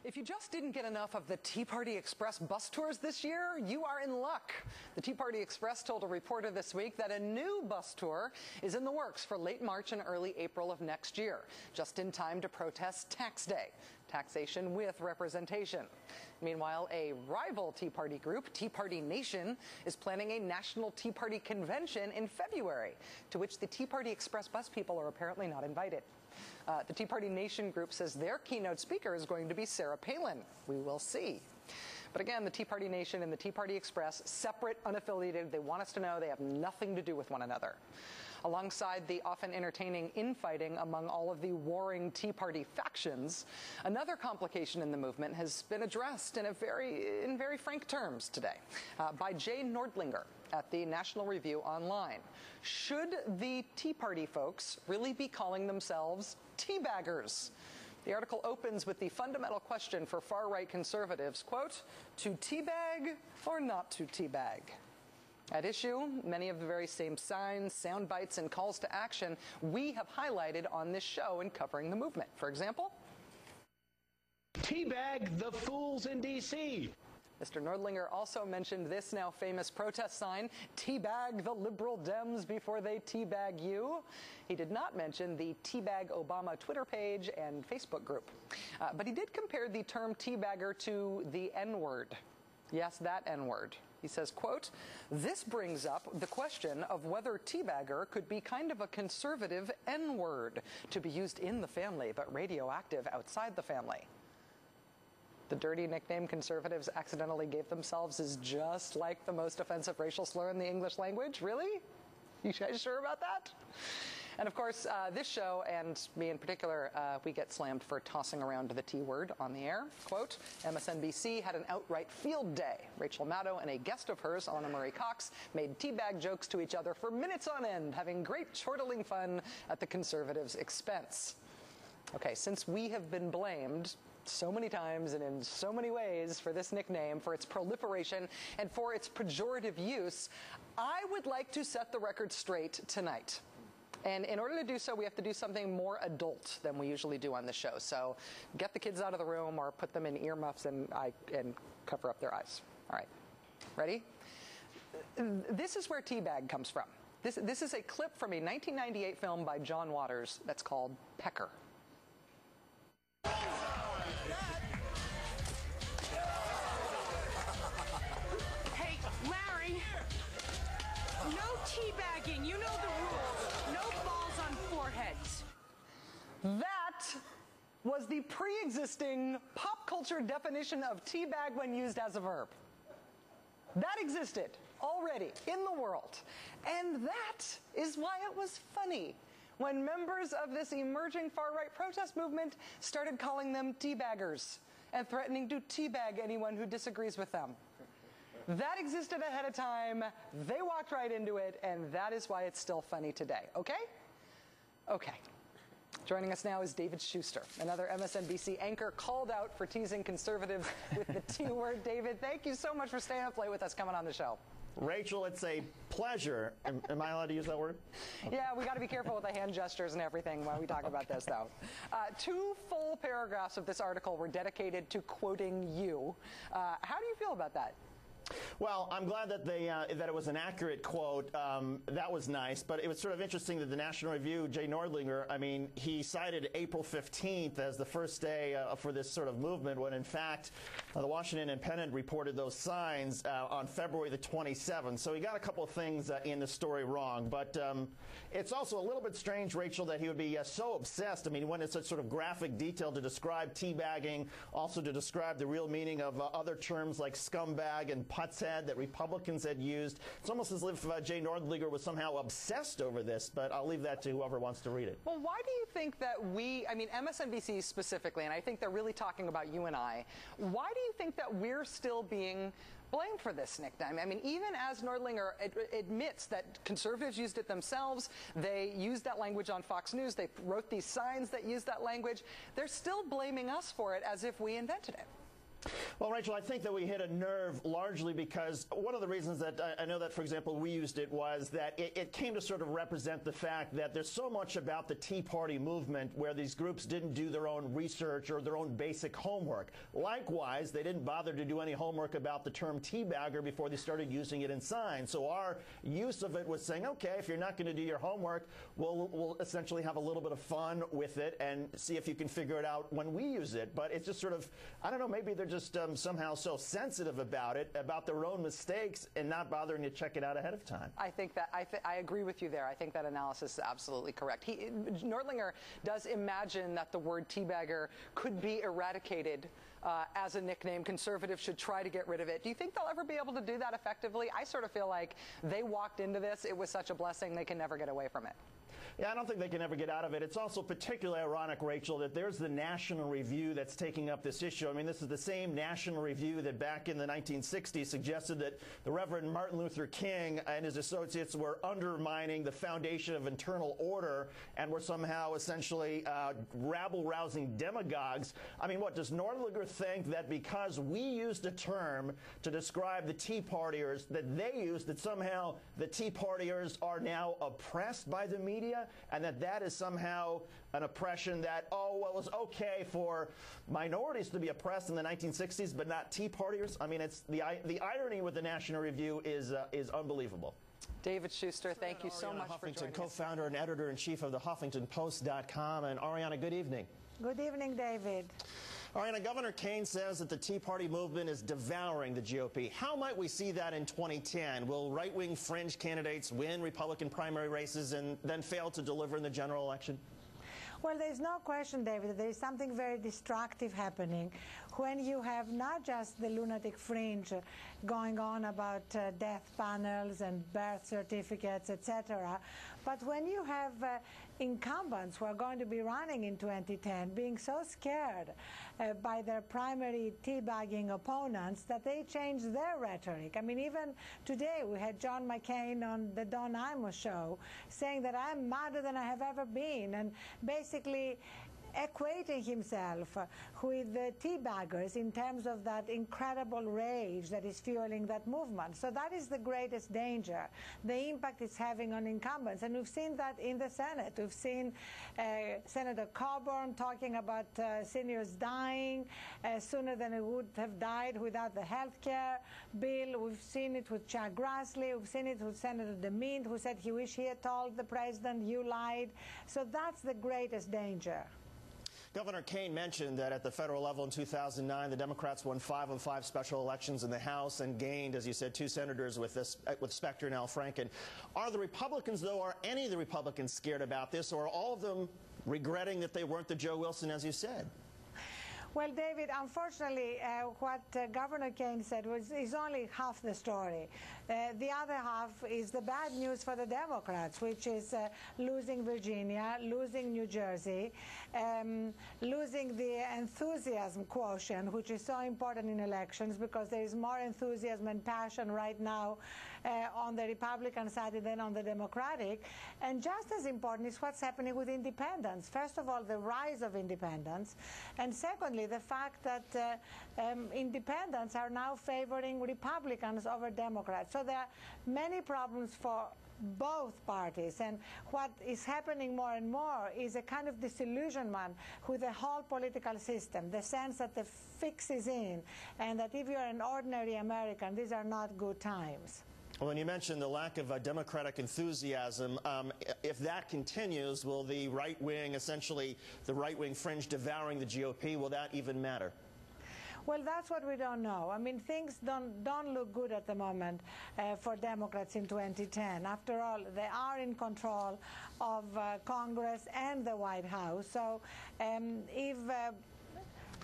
If you just didn't get enough of the Tea Party Express bus tours this year, you are in luck. The Tea Party Express told a reporter this week that a new bus tour is in the works for late March and early April of next year, just in time to protest Tax Day, taxation with representation. Meanwhile, a rival Tea Party group, Tea Party Nation, is planning a national Tea Party convention in February, to which the Tea Party Express bus people are apparently not invited. The Tea Party Nation group says their keynote speaker is going to be Sarah Palin. We will see. But again, the Tea Party Nation and the Tea Party Express, separate, unaffiliated. They want us to know they have nothing to do with one another. Alongside the often entertaining infighting among all of the warring Tea Party factions, another complication in the movement has been addressed in very frank terms today by Jay Nordlinger at the National Review Online. Should the Tea Party folks really be calling themselves Teabaggers? The article opens with the fundamental question for far-right conservatives, quote, to teabag or not to teabag? At issue, many of the very same signs, sound bites, and calls to action we have highlighted on this show in covering the movement. For example, teabag the fools in D.C. Mr. Nordlinger also mentioned this now famous protest sign, teabag the liberal Dems before they teabag you. He did not mention the Teabag Obama Twitter page and Facebook group. But he did compare the term teabagger to the N-word. Yes, that N-word. He says, quote, this brings up the question of whether teabagger could be kind of a conservative N-word to be used in the family but radioactive outside the family. The dirty nickname conservatives accidentally gave themselves is just like the most offensive racial slur in the English language. Really? You guys sure about that? And of course, this show, and me in particular, we get slammed for tossing around the T word on the air. Quote, MSNBC had an outright field day. Rachel Maddow and a guest of hers, Anna Marie Cox, made teabag jokes to each other for minutes on end, having great chortling fun at the conservatives' expense. Okay, since we have been blamed so many times and in so many ways for this nickname, for its proliferation, and for its pejorative use, I would like to set the record straight tonight. And in order to do so, we have to do something more adult than we usually do on the show. So get the kids out of the room or put them in earmuffs and cover up their eyes. All right. Ready? This is where teabag comes from. This is a clip from a 1998 film by John Waters that's called Pecker. Hey, Larry, no teabagging. You know the rules. No balls on foreheads. That was the pre-existing pop culture definition of teabag when used as a verb. That existed already in the world. And that is why it was funny when members of this emerging far-right protest movement started calling them teabaggers and threatening to teabag anyone who disagrees with them. That existed ahead of time, they walked right into it, and that is why it's still funny today, okay? Okay. Joining us now is David Schuster, another MSNBC anchor called out for teasing conservatives with the T word. David, thank you so much for staying up late with us, coming on the show. Rachel, it's a pleasure. Am I allowed to use that word? Yeah, we got to be careful with the hand gestures and everything when we talk about this, though. 2 full paragraphs of this article were dedicated to quoting you. How do you feel about that? Well, I'm glad that that it was an accurate quote. That was nice, but it was sort of interesting that the National Review, Jay Nordlinger, I mean, he cited April 15th as the first day for this sort of movement, when in fact the Washington Independent reported those signs on February the 27th. So he got a couple of things in the story wrong, but it's also a little bit strange, Rachel, that he would be so obsessed. I mean, when it's such sort of graphic detail to describe teabagging, also to describe the real meaning of other terms like scumbag and putz head that Republicans had used. It's almost as if Jay Nordlinger was somehow obsessed over this, but I'll leave that to whoever wants to read it. Well, why do you think that MSNBC specifically, and I think they're really talking about you and I, why do you think that we're still being blamed for this nickname? I mean, even as Nordlinger admits that conservatives used it themselves, they used that language on Fox News, they wrote these signs that used that language, they're still blaming us for it as if we invented it. Well, Rachel, I think that we hit a nerve largely because one of the reasons that I know that, for example, we used it was that it came to sort of represent the fact that there's so much about the Tea Party movement where these groups didn't do their own research or their own basic homework. Likewise, they didn't bother to do any homework about the term teabagger before they started using it in signs. So our use of it was saying, okay, if you're not going to do your homework, we'll essentially have a little bit of fun with it and see if you can figure it out when we use it. But it's just sort of, I don't know, maybe they're just somehow so sensitive about it, about their own mistakes, and not bothering to check it out ahead of time. I think that I agree with you there. I think that analysis is absolutely correct. Nordlinger does imagine that the word teabagger could be eradicated as a nickname. Conservatives should try to get rid of it. Do you think they'll ever be able to do that effectively? I sort of feel like they walked into this. It was such a blessing. They can never get away from it. Yeah, I don't think they can ever get out of it. It's also particularly ironic, Rachel, that there's the National Review that's taking up this issue. I mean, this is the same National Review that back in the 1960s suggested that the Reverend Martin Luther King and his associates were undermining the foundation of internal order and were somehow essentially rabble-rousing demagogues. I mean, what, does Nordlinger think that because we used a term to describe the Tea Partiers that they used, that somehow the Tea Partiers are now oppressed by the media? And that is somehow an oppression that, oh, well, it was okay for minorities to be oppressed in the 1960s, but not Tea Partiers? I mean, it's the irony with the National Review is unbelievable. David Schuster, thank you so much for joining us. Co-founder and editor-in-chief of the HuffingtonPost.com. And Ariana, good evening. Good evening, David. Ariana, Governor Kaine says that the Tea Party movement is devouring the GOP. How might we see that in 2010? Will right-wing fringe candidates win Republican primary races and then fail to deliver in the general election? Well, there's no question, David, there is something very destructive happening when you have not just the lunatic fringe going on about death panels and birth certificates, etc., but when you have incumbents who are going to be running in 2010 being so scared by their primary teabagging opponents that they change their rhetoric. I mean, even today we had John McCain on the Don Imus show saying that I'm madder than I have ever been, and basically equating himself with the teabaggers in terms of that incredible rage that is fueling that movement. So that is the greatest danger, the impact it's having on incumbents. And we've seen that in the Senate. We've seen Senator Coburn talking about seniors dying sooner than it would have died without the health care bill. We've seen it with Chuck Grassley. We've seen it with Senator DeMint, who said he wished he had told the president, you lied. So that's the greatest danger. Governor Kaine mentioned that at the federal level in 2009, the Democrats won 5 of 5 special elections in the House and gained, as you said, 2 senators with Specter and Al Franken. Are the Republicans, though, are any of the Republicans scared about this, or are all of them regretting that they weren't the Joe Wilson, as you said? Well, David, unfortunately, what Governor Kaine said is only half the story. The other half is the bad news for the Democrats, which is losing Virginia, losing New Jersey, losing the enthusiasm quotient, which is so important in elections because there is more enthusiasm and passion right now on the Republican side than on the Democratic. And just as important is what's happening with independents. First of all, the rise of independents, and secondly, the fact that independents are now favoring Republicans over Democrats. So there are many problems for both parties, and what is happening more and more is a kind of disillusionment with the whole political system, the sense that the fix is in, and that if you're an ordinary American, these are not good times. Well, and you mentioned the lack of Democratic enthusiasm. If that continues, will the right wing, essentially the right wing fringe devouring the GOP, will that even matter? Well, that's what we don't know. I mean, things don't look good at the moment for Democrats in 2010. After all, they are in control of Congress and the White House. So if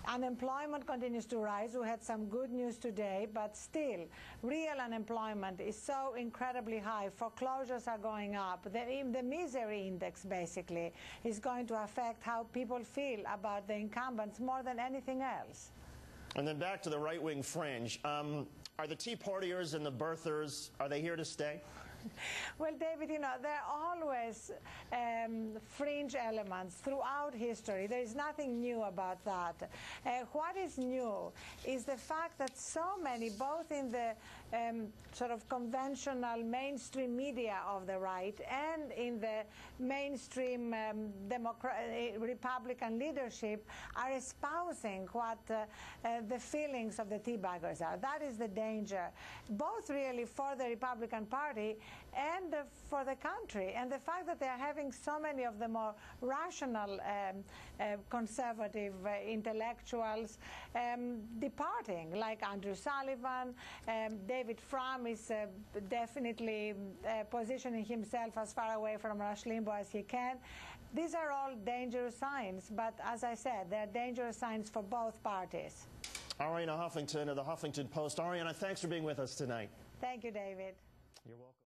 unemployment continues to rise, we had some good news today, but still, real unemployment is so incredibly high. Foreclosures are going up. The misery index, basically, is going to affect how people feel about the incumbents more than anything else. And then back to the right-wing fringe. Are the Tea Partiers and the birthers, are they here to stay? Well, David, there are always fringe elements throughout history. There is nothing new about that. What is new is the fact that so many, both in the sort of conventional mainstream media of the right and in the mainstream Republican leadership, are espousing what the feelings of the Teabaggers are. That is the danger, both really for the Republican Party and for the country. And the fact that they are having so many of the more rational conservative intellectuals departing, like Andrew Sullivan. David Frum is definitely positioning himself as far away from Rush Limbaugh as he can. These are all dangerous signs, but as I said, they're dangerous signs for both parties. Arianna Huffington of the Huffington Post. Arianna, thanks for being with us tonight. Thank you, David. You're welcome.